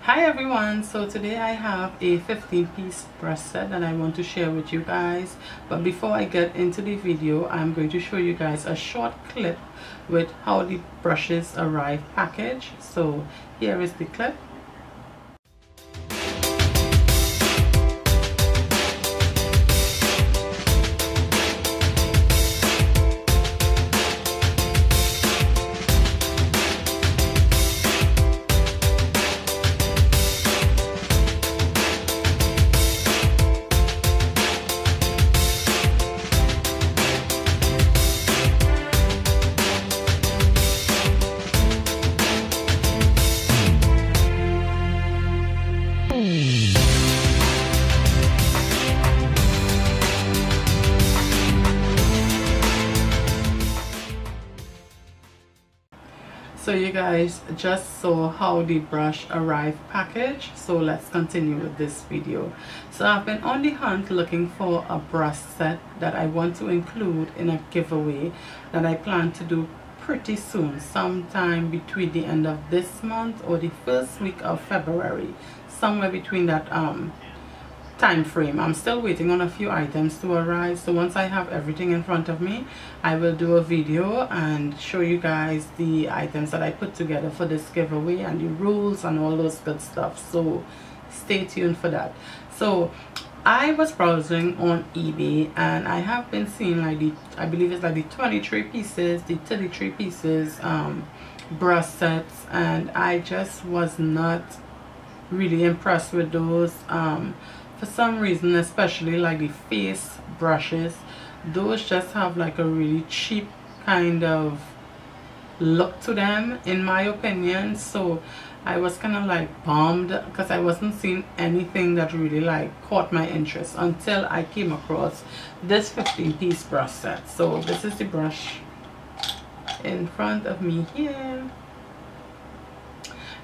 Hi everyone, so today I have a 15-piece brush set that I want to share with you guys. But before I get into the video, I'm going to show you guys a short clip with how the brushes arrive packaged. So here is the clip. So you guys just saw how the brush arrived packaged, so let's continue with this video. So I've been on the hunt looking for a brush set that I want to include in a giveaway that I plan to do pretty soon, sometime between the end of this month or the first week of February, somewhere between that time frame. I'm still waiting on a few items to arrive, so once I have everything in front of me, I will do a video and show you guys the items that I put together for this giveaway and the rules and all those good stuff, so stay tuned for that. So I was browsing on eBay and I have been seeing like I believe it's like the 23 pieces, the 33 pieces brush sets, and I just was not really impressed with those. For some reason, especially like the face brushes, those just have like a really cheap kind of look to them in my opinion. So I was kind of like bummed because I wasn't seeing anything that really like caught my interest until I came across this 15-piece brush set. So this is the brush in front of me here,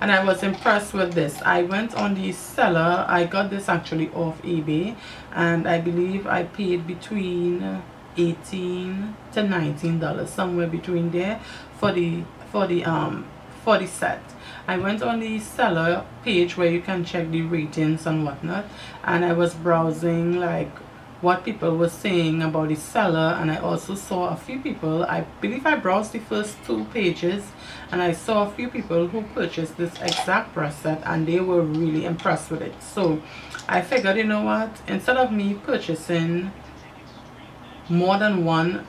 and I was impressed with this. I went on the seller. I got this actually off eBay, and I believe I paid between $18 to $19, somewhere between there, for the set. I went on the seller page where you can check the ratings and whatnot, and I was browsing like what people were saying about the seller, and I also saw a few people, I believe I browsed the first 2 pages, and I saw a few people who purchased this exact brush set and they were really impressed with it. So I figured, you know what, instead of me purchasing more than one,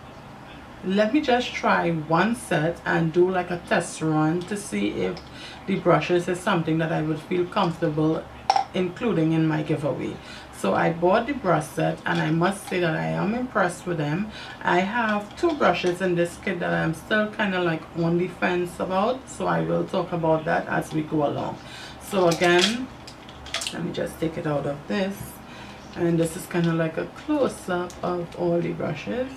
let me just try one set and do like a test run to see if the brushes is something that I would feel comfortable including in my giveaway. So I bought the brush set, and I must say that I am impressed with them. I have 2 brushes in this kit that I'm still kind of like on the fence about, so I will talk about that as we go along. So again, let me just take it out of this, and this is kind of like a close-up of all the brushes,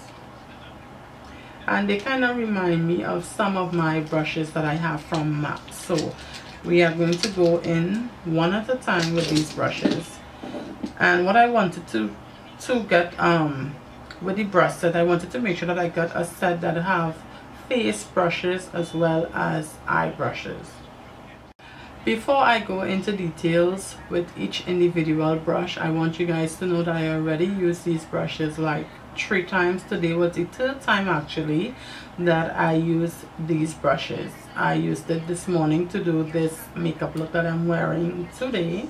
and they kind of remind me of some of my brushes that I have from MAC. So we are going to go in one at a time with these brushes. And what I wanted to get with the brush set, I wanted to make sure that I got a set that have face brushes as well as eye brushes. Before I go into details with each individual brush, I want you guys to know that I already used these brushes like 3 times. Today was the 3rd time actually that I used these brushes. I used it this morning to do this makeup look that I'm wearing today.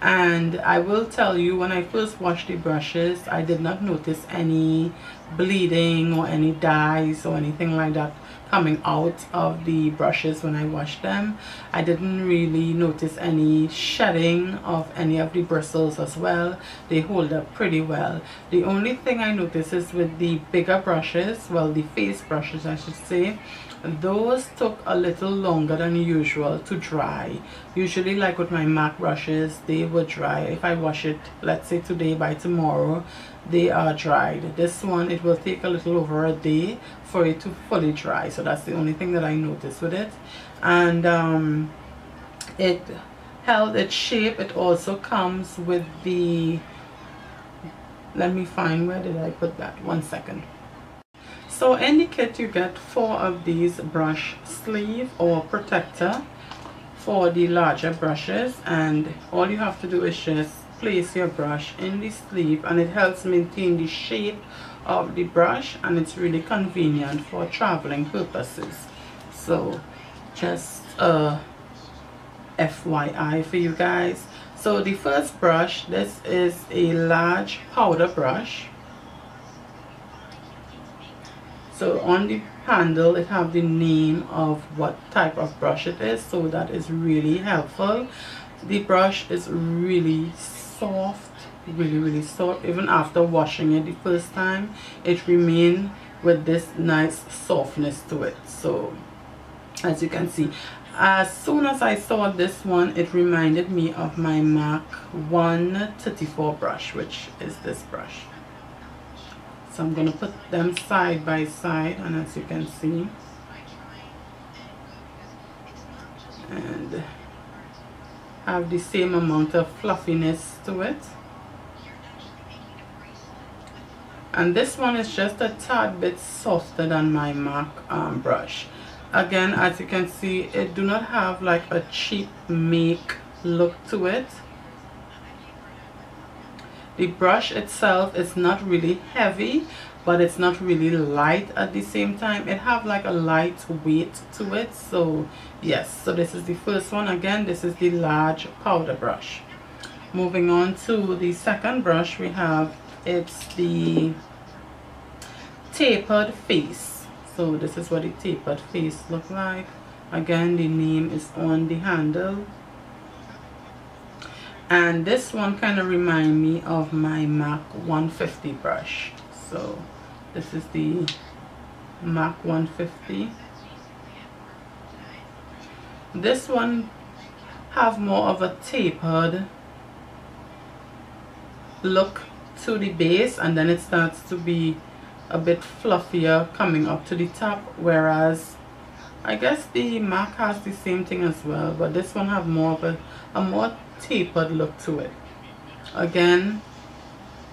And I will tell you, when I first washed the brushes, I did not notice any bleeding or any dyes or anything like that coming out of the brushes when I washed them. I didn't really notice any shedding of any of the bristles as well. They hold up pretty well. The only thing I noticed is with the bigger brushes, well, the face brushes I should say, those took a little longer than usual to dry. Usually, like with my MAC brushes, they would dry. If I wash it, let's say today, by tomorrow, they are dried. This one, it will take a little over a day for it to fully dry. So that's the only thing that I noticed with it. And it held its shape. It also comes with the, let me find, where did I put that? 1 second. So in the kit you get 4 of these brush sleeve or protector for the larger brushes, and all you have to do is just place your brush in the sleeve, and it helps maintain the shape of the brush, and it's really convenient for traveling purposes. So just FYI for you guys. So the first brush, this is a large powder brush. So on the handle it have the name of what type of brush it is, so that is really helpful. The brush is really soft, really soft. Even after washing it the first time, it remains with this nice softness to it. So as you can see, as soon as I saw this one, it reminded me of my MAC 134 brush, which is this brush. So I'm going to put them side by side, and as you can see, and have the same amount of fluffiness to it. And this one is just a tad bit softer than my MAC brush. Again, as you can see, it do not have like a cheap make look to it. The brush itself is not really heavy, but it's not really light at the same time. It have like a light weight to it. So yes, so this is the first one. Again, this is the large powder brush. Moving on to the second brush, we have, it's the tapered face. So this is what the tapered face look like. Again, the name is on the handle. And this one kind of remind me of my MAC 150 brush. So this is the MAC 150. This one have more of a tapered look to the base, and then it starts to be a bit fluffier coming up to the top, whereas I guess the MAC has the same thing as well, but this one have more of a more tapered look to it. Again,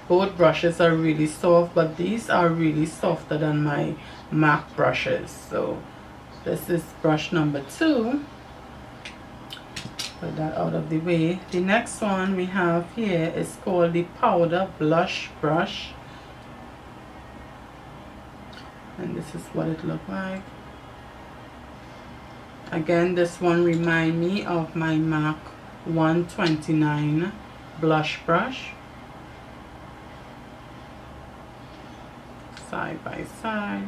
both brushes are really soft, but these are really softer than my MAC brushes. So this is brush number 2. Put that out of the way. The next one we have here is called the powder blush brush, and this is what it looked like. Again, this one remind me of my MAC 129 blush brush. Side by side.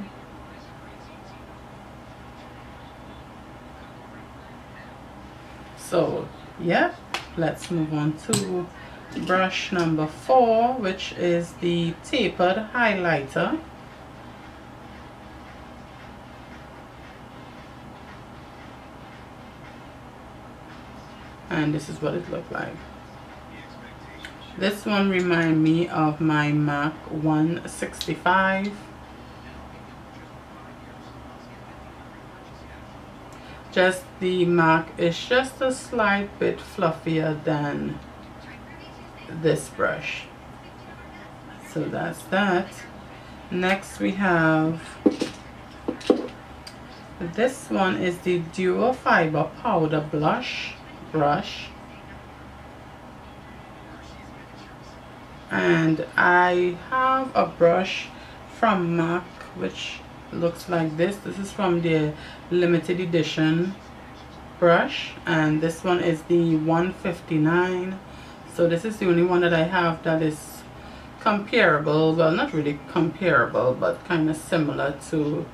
So yeah, let's move on to brush number 4, which is the tapered highlighter. And this is what it looked like. This one remind me of my MAC 165. Just the MAC is just a slight bit fluffier than this brush. So that's that. Next we have, this one is the Duo Fiber Powder Blush brush, and I have a brush from MAC which looks like this. This is from the limited edition brush, and this one is the 159. So this is the only one that I have that is comparable, well, not really comparable, but kind of similar to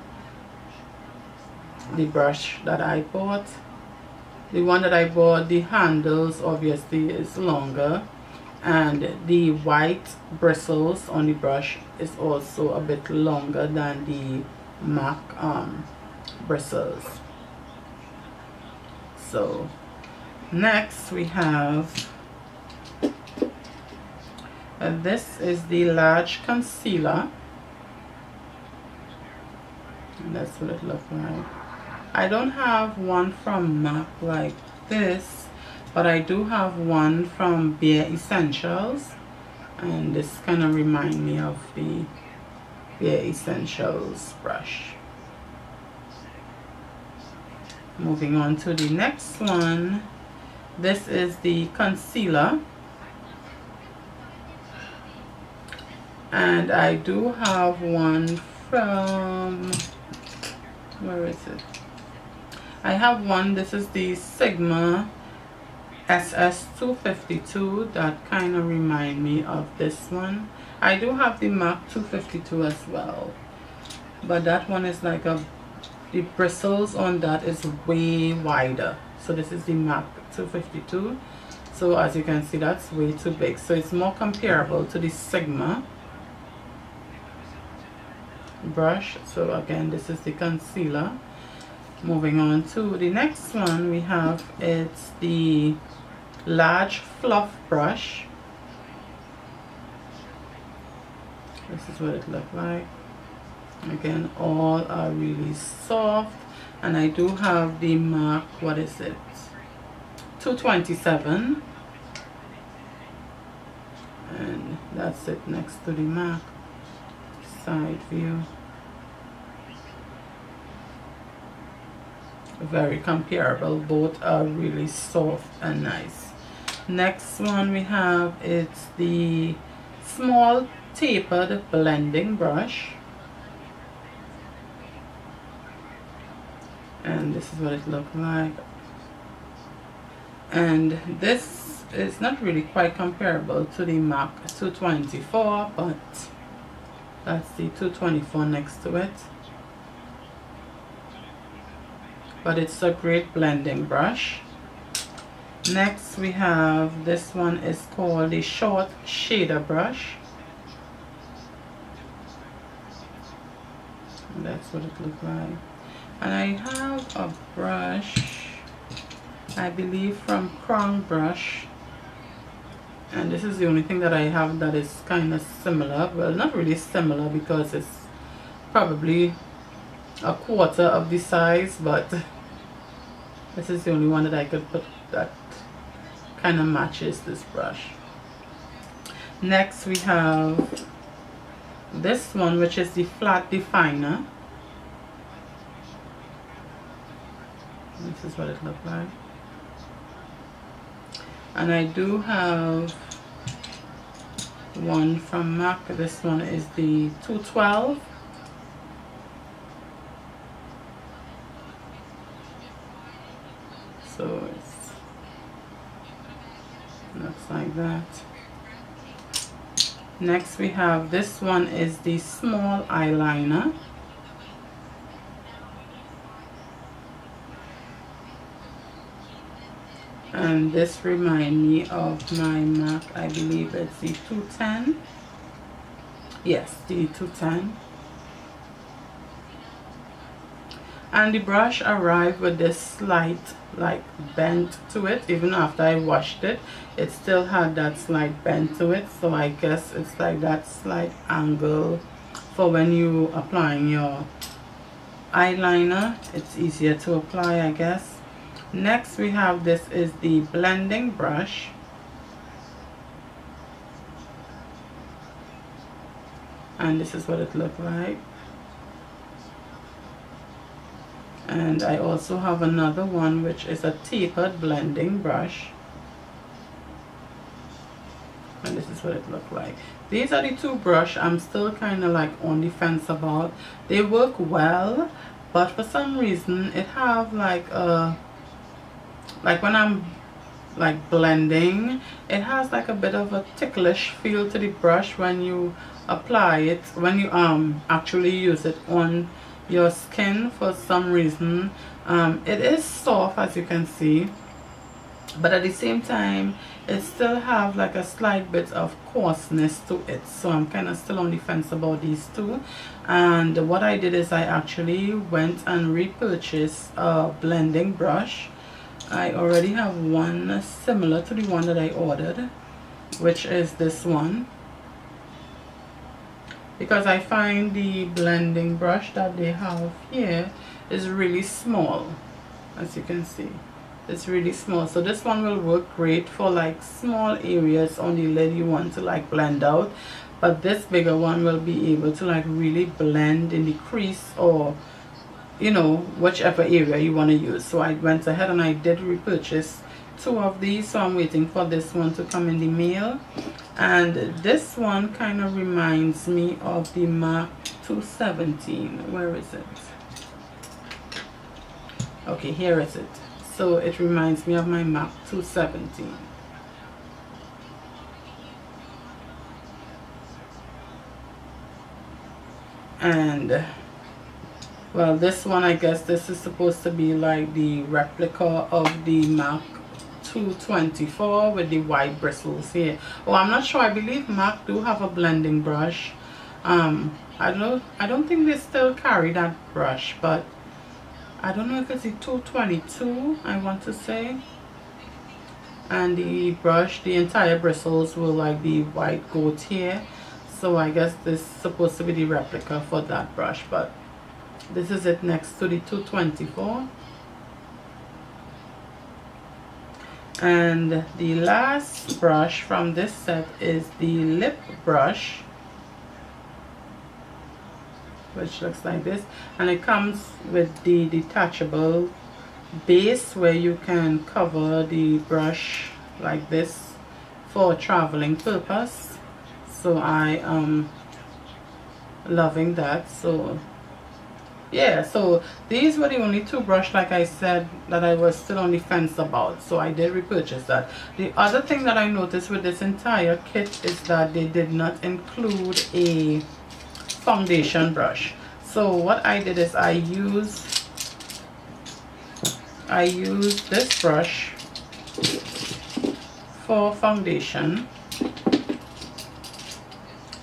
the brush that I bought. The one that I bought, the handles obviously is longer, and the white bristles on the brush is also a bit longer than the MAC bristles. So next we have, this is the large concealer, and that's what it looks like. I don't have one from MAC like this, but I do have one from Bare Essentials, and this kind of remind me of the Bare Essentials brush. Moving on to the next one. This is the concealer, and I do have one from, where is it? I have one, this is the Sigma SS252, that kind of remind me of this one. I do have the MAC 252 as well, but that one is like the bristles on that is way wider. So this is the MAC 252. So as you can see, that's way too big. So it's more comparable to the Sigma brush. So again, this is the concealer. Moving on to the next one, we have, it's the large fluff brush. This is what it looks like. Again, all are really soft, and I do have the MAC, what is it, 227, and that's it next to the MAC. Side view, very comparable, both are really soft and nice. Next one we have, it's the small tapered blending brush, and this is what it looks like. And this is not really quite comparable to the MAC 224, but that's the 224 next to it. But it's a great blending brush. Next we have, this one is called the short shader brush. And that's what it looks like. And I have a brush, I believe from Crown Brush, and this is the only thing that I have that is kind of similar. Well, not really similar because it's probably a quarter of the size, but this is the only one that I could put that kind of matches this brush. Next we have this one, which is the flat definer. This is what it looks like. And I do have one from MAC. This one is the 212. So it's looks like that. Next we have, this one is the small eyeliner. And this reminds me of my MAC, I believe it's the 210. Yes, the 210. And the brush arrived with this slight like bend to it. Even after I washed it, it still had that slight bend to it. So I guess it's like that slight angle for when you applying your eyeliner. It's easier to apply, I guess. Next we have, this is the blending brush. And this is what it looks like. And I also have another one, which is a tapered blending brush. And this is what it looks like. These are the two brushes I'm still kind of like on the fence about. They work well, but for some reason it have like a, like when I'm like blending, it has like a bit of a ticklish feel to the brush when you apply it, when you actually use it on your skin. For some reason it is soft, as you can see, but at the same time it still have like a slight bit of coarseness to it. So I'm kind of still on the fence about these two. And what I did is I actually went and repurchased a blending brush. I already have one similar to the one that I ordered, which is this one, because I find the blending brush that they have here is really small. As you can see, it's really small. So this one will work great for like small areas on the lid you want to like blend out, but this bigger one will be able to like really blend in the crease or you know, whichever area you want to use. So I went ahead and I did repurchase 2 of these, so I'm waiting for this one to come in the mail. And this one kind of reminds me of the MAC 217. Where is it? Okay, here is it. So it reminds me of my MAC 217. And well, this one, I guess this is supposed to be like the replica of the MAC 224 with the white bristles here. Oh, I'm not sure. I believe MAC do have a blending brush. I don't think they still carry that brush, but I don't know if it's a 222, I want to say. And the brush, the entire bristles were like the white goat here. So I guess this is supposed to be the replica for that brush, but this is it next to the 224. And the last brush from this set is the lip brush, which looks like this, and it comes with the detachable base where you can cover the brush like this for traveling purpose. So I am loving that. So yeah, so these were the only 2 brushes, like I said, that I was still on the fence about, so I did repurchase that. The other thing that I noticed with this entire kit is that they did not include a foundation brush. So what I did is I used this brush for foundation.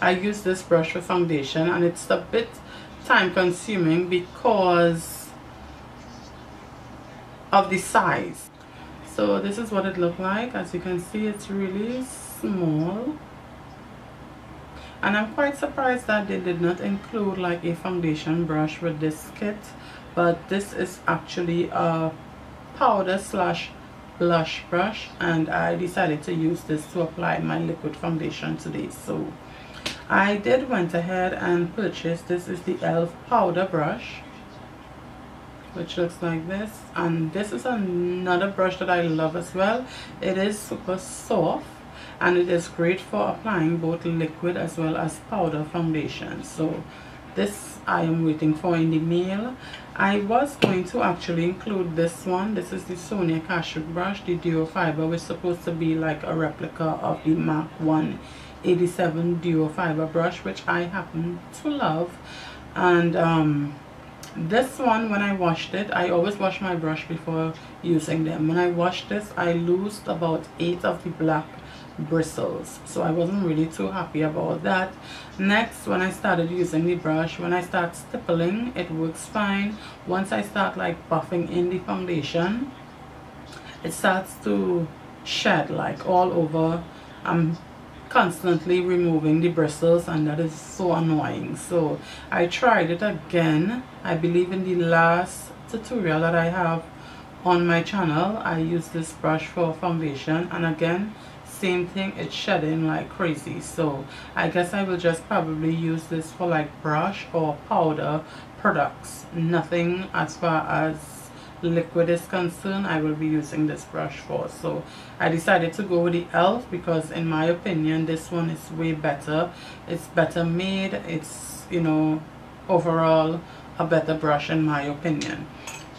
I use this brush for foundation, and it's a bit time consuming because of the size. So this is what it looked like. As you can see, it's really small, and I'm quite surprised that they did not include like a foundation brush with this kit, but this is actually a powder slash blush brush, and I decided to use this to apply my liquid foundation today. So I did went ahead and purchased, this is the e.l.f. powder brush, which looks like this, and this is another brush that I love as well. It is super soft, and it is great for applying both liquid as well as powder foundation. So this I am waiting for in the mail. I was going to actually include this one. This is the Sonia Kashuk brush, the duo fiber, which is supposed to be like a replica of the MAC 187 duo fiber brush, which I happen to love. And this one, when I washed it, I always wash my brush before using them. When I washed this, I loosed about 8 of the black bristles, so I wasn't really too happy about that. Next, when I started using the brush, when I start stippling, it works fine. Once I start like buffing in the foundation, it starts to shed like all over. I'm constantly removing the bristles, and that is so annoying. So I tried it again. I believe in the last tutorial that I have on my channel, I used this brush for foundation, and again, same thing, it's shedding like crazy. So I guess I will just probably use this for like brush or powder products. Nothing as far as liquid is concerned I will be using this brush for. So I decided to go with the e.l.f. because in my opinion this one is way better. It's better made. It's, you know, overall a better brush in my opinion.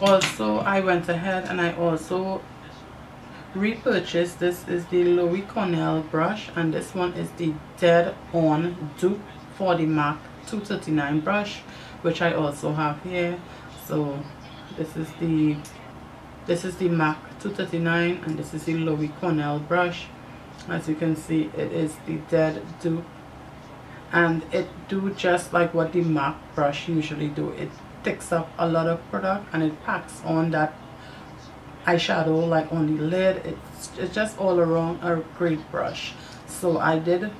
Also, I went ahead and I also repurchased, this is the Loew Cornell brush, and this one is the Dead On Dupe for the MAC 239 brush, which I also have here. So this is the MAC 239, and this is the Loew Cornell brush. As you can see, it is the Dead Dupe, and it do just like what the MAC brush usually do. It takes up a lot of product and it packs on that eyeshadow like on the lid. It's just all around a great brush. So I did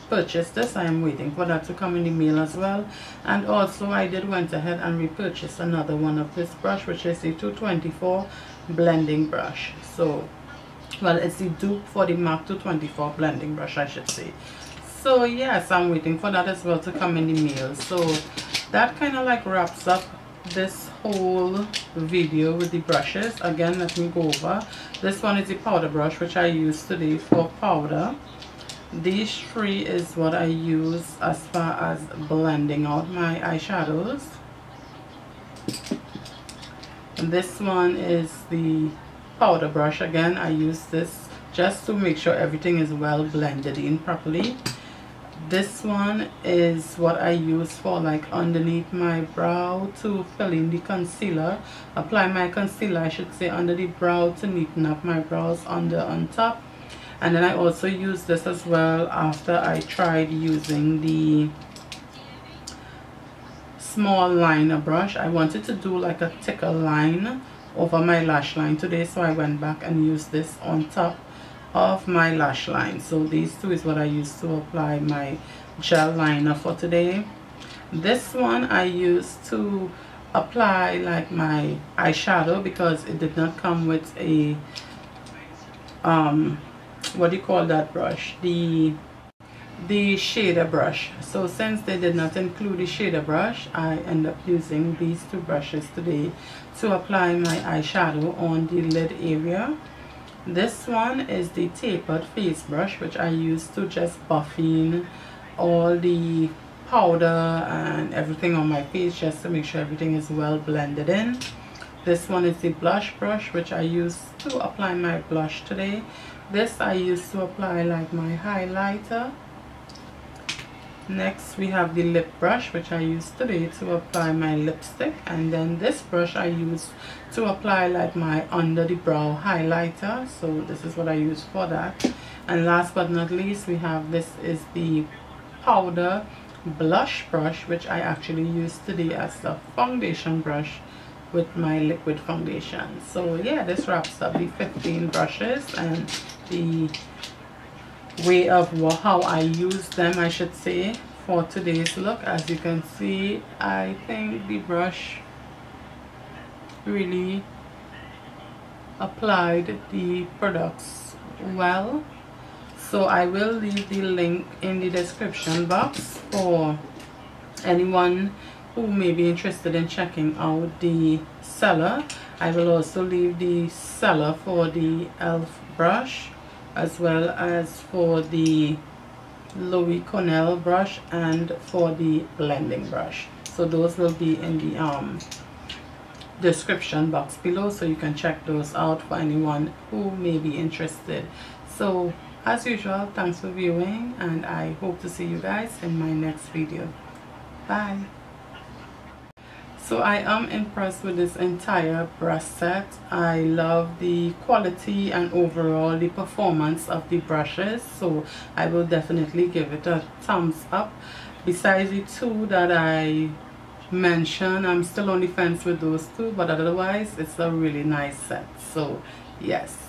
purchase this. I am waiting for that to come in the mail as well. And also I did went ahead and repurchase another one of this brush, which is the 224 blending brush. So well, it's the dupe for the MAC 224 blending brush, I should say. So yes, I'm waiting for that as well to come in the mail. So that kind of like wraps up this whole video with the brushes. Again, let me go over. This one is the powder brush, which I use today for powder. These three is what I use as far as blending out my eyeshadows. And this one is the powder brush. Again, I use this just to make sure everything is well blended in properly. This one is what I use for like underneath my brow to fill in the concealer. Apply my concealer, I should say, under the brow to neaten up my brows on top. And then I also use this as well after I tried using the small liner brush. I wanted to do like a thicker line over my lash line today, so I went back and used this on top of my lash line. So these two is what I use to apply my gel liner for today. This one I use to apply like my eyeshadow because it did not come with a what do you call that brush, the shader brush. So since they did not include the shader brush, I end up using these two brushes today to apply my eyeshadow on the lid area. This one is the tapered face brush, which I use to just buff in all the powder and everything on my face, just to make sure everything is well blended in. This one is the blush brush, which I use to apply my blush today. This I use to apply like my highlighter. Next we have the lip brush, which I use today to apply my lipstick. And then this brush I use to apply like my under the brow highlighter. So this is what I use for that. And last but not least, we have this is the powder blush brush, which I actually use today as a foundation brush with my liquid foundation. So yeah, this wraps up the 15 brushes and the way of how I use them, I should say, for today's look. As you can see, I think the brush really applied the products well. So I will leave the link in the description box for anyone who may be interested in checking out the seller. I will also leave the seller for the e.l.f. brush, as well as for the Loew Cornell brush and for the blending brush. So those will be in the description box below, so you can check those out for anyone who may be interested. So as usual, thanks for viewing, and I hope to see you guys in my next video. Bye. So I am impressed with this entire brush set. I love the quality and overall the performance of the brushes, so I will definitely give it a thumbs up. Besides the two that I mentioned, I'm still on the fence with those two, but otherwise it's a really nice set. So yes.